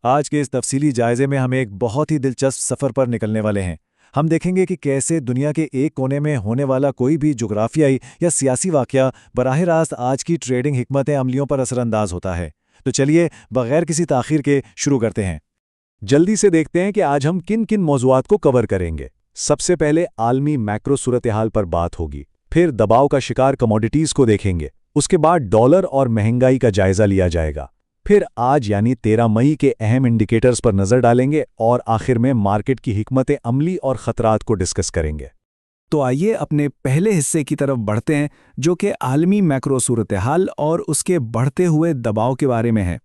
आज के इस तफसीली जायजे में हम एक बहुत ही दिलचस्प सफ़र पर निकलने वाले हैं। हम देखेंगे कि कैसे दुनिया के एक कोने में होने वाला कोई भी जुग्राफियाई या सियासी वाक़या बराह रास्त आज की ट्रेडिंग हिकमत अमलियों पर असरअंदाज होता है। तो चलिए बग़ैर किसी ताख़ीर के शुरू करते हैं। जल्दी से देखते हैं कि आज हम किन किन मौज़ूआत को कवर करेंगे। सबसे पहले आलमी मैक्रो सूरत हाल पर बात होगी, फिर दबाव का शिकार कमोडिटीज़ को देखेंगे, उसके बाद डॉलर और महंगाई का जायज़ा लिया जाएगा, फिर आज यानी 13 मई के अहम इंडिकेटर्स पर नज़र डालेंगे और आखिर में मार्केट की हिकमत अमली और ख़तरात को डिस्कस करेंगे। तो आइए अपने पहले हिस्से की तरफ बढ़ते हैं, जो कि आलमी मैक्रो सूरत हाल और उसके बढ़ते हुए दबाव के बारे में है।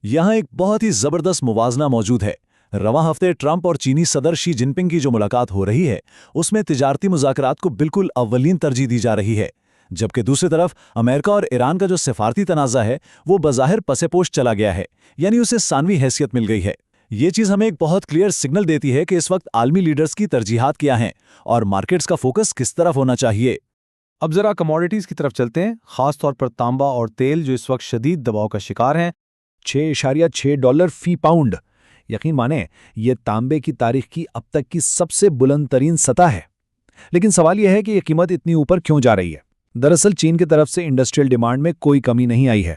यहाँ एक बहुत ही ज़बरदस्त मुवाजना मौजूद है। रवां हफ्ते ट्रंप और चीनी सदर शी जिनपिंग की जो मुलाकात हो रही है, उसमें तिजारती मुज़ाकरात को बिल्कुल अव्वलीन तरजीह दी जा रही है, जबकि दूसरी तरफ अमेरिका और ईरान का जो सिफारती तनाज़ा है वो बज़ाहिर पसेपोश चला गया है, यानी उसे सानवी हैसियत मिल गई है। ये चीज़ हमें एक बहुत क्लियर सिग्नल देती है कि इस वक्त आलमी लीडर्स की तरजीहात क्या हैं और मार्केट्स का फोकस किस तरफ होना चाहिए। अब जरा कमोडिटीज़ की तरफ चलते हैं, खास तौर पर तांबा और तेल जो इस वक्त शदीद दबाव का शिकार हैं। $6.6 फी पाउंड, यकीन माने ये तांबे की तारीख की अब तक की सबसे बुलंद तरीन सतह है। लेकिन सवाल यह है कि यह कीमत इतनी ऊपर क्यों जा रही है। दरअसल चीन की तरफ से इंडस्ट्रियल डिमांड में कोई कमी नहीं आई है।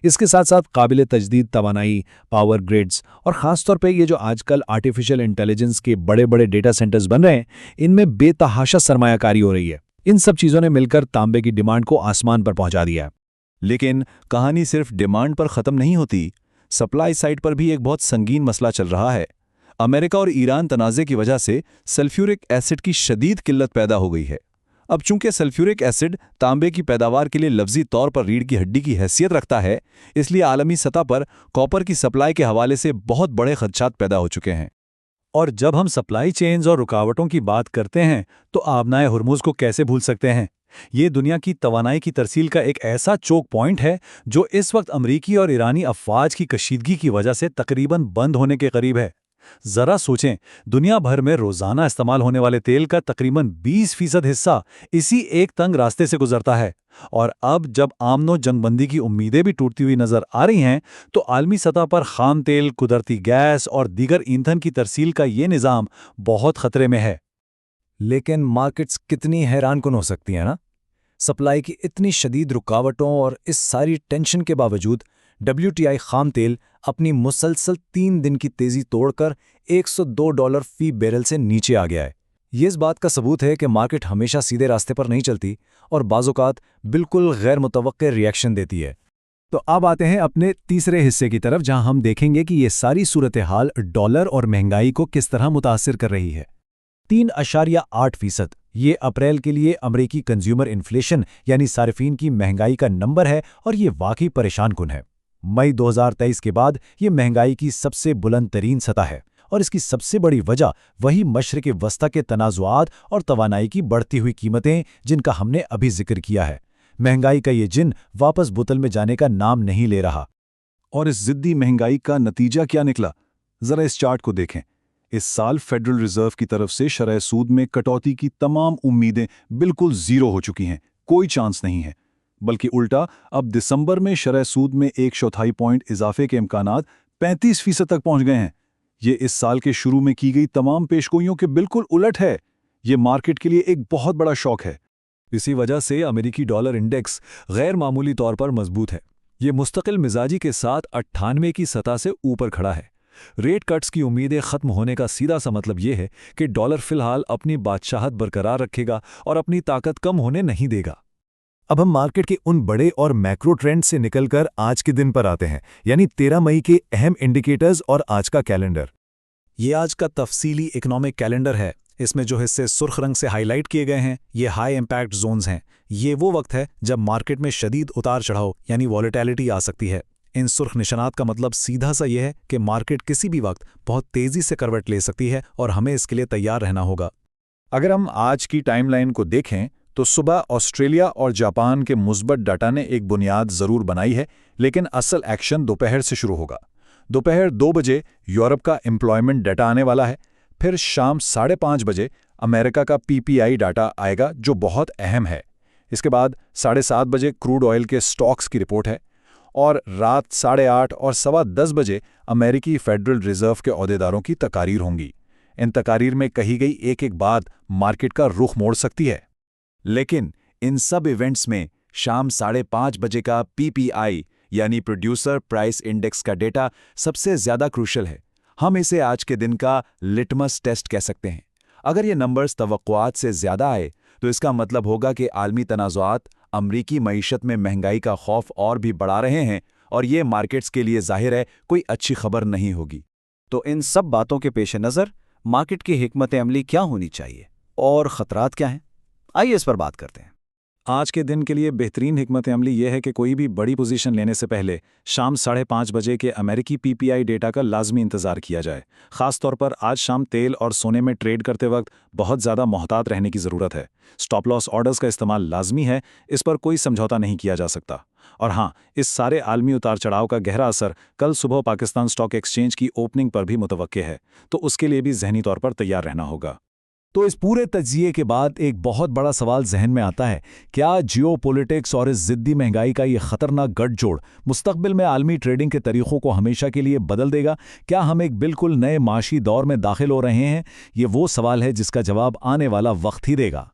इसके साथ साथ काबिल तजदीद तवानाई, पावर ग्रिड्स और ख़ासतौर पे ये जो आजकल आर्टिफिशियल इंटेलिजेंस के बड़े बड़े डेटा सेंटर्स बन रहे हैं, इनमें बेतहाशा सरमायाकारी हो रही है। इन सब चीज़ों ने मिलकर तांबे की डिमांड को आसमान पर पहुंचा दिया है। लेकिन कहानी सिर्फ डिमांड पर ख़त्म नहीं होती। सप्लाई साइड पर भी एक बहुत संगीन मसला चल रहा है। अमेरिका और ईरान तनाज़े की वजह से सल्फ्यूरिक एसिड की शदीद किल्लत पैदा हो गई है। अब चूंकि सल्फ्यूरिक एसिड तांबे की पैदावार के लिए लफ्जी तौर पर रीढ़ की हड्डी की हैसियत रखता है, इसलिए आलमी सतह पर कॉपर की सप्लाई के हवाले से बहुत बड़े खदशात पैदा हो चुके हैं। और जब हम सप्लाई चेन्स और रुकावटों की बात करते हैं तो आबनाए हुर्मुज़ को कैसे भूल सकते हैं। ये दुनिया की तवानाई की तरसील का एक ऐसा चोक पॉइंट है जो इस वक्त अमरीकी और ईरानी अफवाज की कशीदगी की वजह से तकरीबन बंद होने के करीब है। जरा सोचें, दुनिया भर में रोजाना इस्तेमाल होने वाले तेल का तकरीबन 20% हिस्सा इसी एक तंग रास्ते से गुजरता है। और अब जब आमनो जंगबंदी की उम्मीदें भी टूटती हुई नजर आ रही हैं, तो आलमी सतह पर खाम तेल, कुदरती गैस और दीगर ईंधन की तरसील का ये निज़ाम बहुत खतरे में है। लेकिन मार्केट्स कितनी हैरानकुन हो सकती हैं ना। सप्लाई की इतनी शदीद रुकावटों और इस सारी टेंशन के बावजूद WTI खाम तेल अपनी मुसलसल 3 दिन की तेजी तोड़कर $102 फी बैरल से नीचे आ गया है। ये इस बात का सबूत है कि मार्केट हमेशा सीधे रास्ते पर नहीं चलती और बाज़-औक़ात बिल्कुल गैर मुतवक्के रिएक्शन देती है। तो अब आते हैं अपने तीसरे हिस्से की तरफ, जहां हम देखेंगे कि ये सारी सूरत हाल डॉलर और महंगाई को किस तरह मुतासिर कर रही है। 3.8%, ये अप्रैल के लिए अमरीकी कंज्यूमर इन्फ्लेशन यानी सार्फिन की महंगाई का नंबर है और ये वाकई परेशान कुन है। मई 2023 के बाद ये महंगाई की सबसे बुलंद तरीन सतह है और इसकी सबसे बड़ी वजह वही मशरिक़ वस्ता के तनाज़ुआत और तवानाई की बढ़ती हुई कीमतें जिनका हमने अभी जिक्र किया है। महंगाई का ये जिन वापस बोतल में जाने का नाम नहीं ले रहा। और इस ज़िद्दी महंगाई का नतीजा क्या निकला, ज़रा इस चार्ट को देखें। इस साल फेडरल रिजर्व की तरफ से शरह सूद में कटौती की तमाम उम्मीदें बिल्कुल ज़ीरो हो चुकी हैं, कोई चांस नहीं है। बल्कि उल्टा, अब दिसंबर में शरह सूद में 1/4 पॉइंट इजाफे के इम्कानात 35% तक पहुंच गए हैं। ये इस साल के शुरू में की गई तमाम पेशगोइयों के बिल्कुल उलट है। ये मार्केट के लिए एक बहुत बड़ा शॉक है। इसी वजह से अमेरिकी डॉलर इंडेक्स गैर मामूली तौर पर मजबूत है। ये मुस्तकिल मिजाजी के साथ 98 की सतह से ऊपर खड़ा है। रेट कट्स की उम्मीदें खत्म होने का सीधा सा मतलब ये है कि डॉलर फिलहाल अपनी बादशाहत बरकरार रखेगा और अपनी ताकत कम होने नहीं देगा। अब हम मार्केट के उन बड़े और मैक्रो ट्रेंड से निकलकर आज के दिन पर आते हैं, यानी 13 मई के अहम इंडिकेटर्स और आज का कैलेंडर। ये आज का तफसीली इकोनॉमिक कैलेंडर है। इसमें जो हिस्से सुर्ख रंग से हाईलाइट किए गए हैं, ये हाई इम्पैक्ट जोन्स हैं। ये वो वक्त है जब मार्केट में शदीद उतार चढ़ाव यानी वॉलेटिलिटी आ सकती है। इन सुर्ख निशानात का मतलब सीधा सा यह है कि मार्केट किसी भी वक्त बहुत तेज़ी से करवट ले सकती है और हमें इसके लिए तैयार रहना होगा। अगर हम आज की टाइमलाइन को देखें तो सुबह ऑस्ट्रेलिया और जापान के मुस्बत डाटा ने एक बुनियाद ज़रूर बनाई है, लेकिन असल एक्शन दोपहर से शुरू होगा। दोपहर 2 बजे यूरोप का एम्प्लॉयमेंट डाटा आने वाला है। फिर शाम 5:30 बजे अमेरिका का PPI डाटा आएगा, जो बहुत अहम है। इसके बाद 7:30 बजे क्रूड ऑयल के स्टॉक्स की रिपोर्ट है और रात 8:30 और 10:15 बजे अमेरिकी फेडरल रिजर्व के ओहदेदारों की तकारीर होंगी। इन तकारीर में कही गई एक-एक बात मार्केट का रुख मोड़ सकती है। लेकिन इन सब इवेंट्स में शाम 5:30 बजे का PPI यानी प्रोड्यूसर प्राइस इंडेक्स का डेटा सबसे ज्यादा क्रूशल है। हम इसे आज के दिन का लिटमस टेस्ट कह सकते हैं। अगर ये नंबर्स तवक्कुआत से ज्यादा आए तो इसका मतलब होगा कि आलमी तनाज़ुआत अमरीकी मईशत में महंगाई का खौफ और भी बढ़ा रहे हैं और ये मार्केट्स के लिए जाहिर है कोई अच्छी खबर नहीं होगी। तो इन सब बातों के पेश नज़र मार्केट की हिकमत अमली क्या होनी चाहिए और ख़तरात क्या हैं? आइए इस पर बात करते हैं। आज के दिन के लिए बेहतरीन हिकमत अमली यह है कि कोई भी बड़ी पोजीशन लेने से पहले शाम 5:30 बजे के अमेरिकी PPI डेटा का लाजमी इंतजार किया जाए। खास तौर पर आज शाम तेल और सोने में ट्रेड करते वक्त बहुत ज़्यादा मोहतात रहने की ज़रूरत है। स्टॉप लॉस ऑर्डर्स का इस्तेमाल लाजमी है, इस पर कोई समझौता नहीं किया जा सकता। और हाँ, इस सारे आलमी उतार चढ़ाव का गहरा असर कल सुबह पाकिस्तान स्टॉक एक्सचेंज की ओपनिंग पर भी मुतवक्के है, तो उसके लिए भी ज़हनी तौर पर तैयार रहना होगा। तो इस पूरे तज्जिए के बाद एक बहुत बड़ा सवाल जहन में आता है, क्या जियोपॉलिटिक्स और इस ज़िद्दी महंगाई का ये खतरनाक गठजोड़ मुस्तकबिल में आलमी ट्रेडिंग के तरीक़ों को हमेशा के लिए बदल देगा? क्या हम एक बिल्कुल नए माशी दौर में दाखिल हो रहे हैं? ये वो सवाल है जिसका जवाब आने वाला वक्त ही देगा।